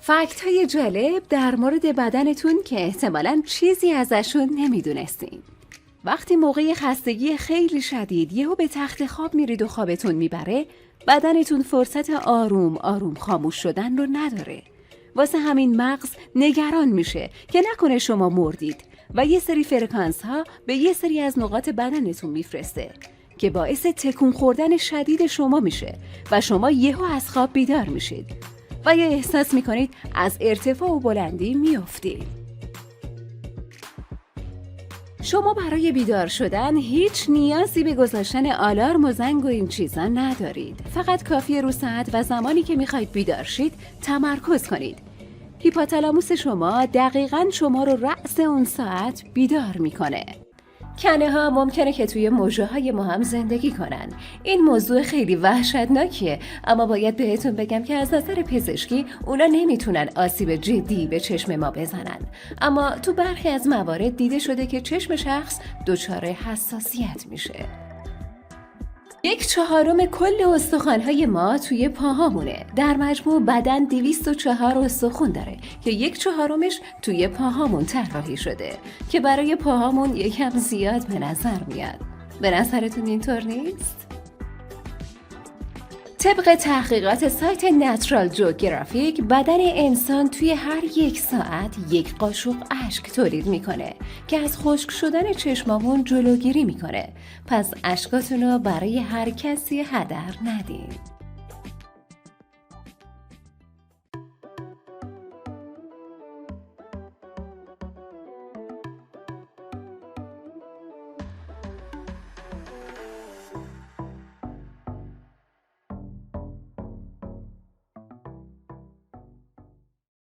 فکت های جالب در مورد بدنتون که احتمالاً چیزی ازشون نمیدونستین. وقتی موقع خستگی خیلی شدید یهو به تخت خواب میرید و خوابتون میبره، بدنتون فرصت آروم آروم خاموش شدن رو نداره. واسه همین مغز نگران میشه که نکنه شما مردید و یه سری فرکانس ها به یه سری از نقاط بدنتون میفرسته که باعث تکون خوردن شدید شما میشه و شما یهو از خواب بیدار میشید و یا احساس میکنید از ارتفاع و بلندی میافتید. شما برای بیدار شدن هیچ نیازی به گذاشتن آلارم و زنگ و این چیزا ندارید. فقط کافیه رو ساعت و زمانی که میخواید بیدار شید تمرکز کنید. هیپوتالاموس شما دقیقاً شما رو رأس اون ساعت بیدار میکنه. کنه ها ممکنه که توی موجه های ما هم زندگی کنن. این موضوع خیلی وحشتناکیه، اما باید بهتون بگم که از نظر پزشکی اونا نمیتونن آسیب جدی به چشم ما بزنن، اما تو برخی از موارد دیده شده که چشم شخص دچار حساسیت میشه. 1/4 کل استخوان‌های ما توی پاهامونه. در مجموع بدن 204 استخوان داره که 1/4 توی پاهامون طراحی شده که برای پاهامون یکم زیاد به نظر میاد. به نظرتون اینطور نیست؟ طبق تحقیقات سایت نچرال جیوگرافیک بدن انسان توی هر 1 ساعت 1 قاشق اشک تولید میکنه که از خشک شدن چشمامون جلوگیری میکنه. پس اشکاتون رو برای هر کسی هدر ندین.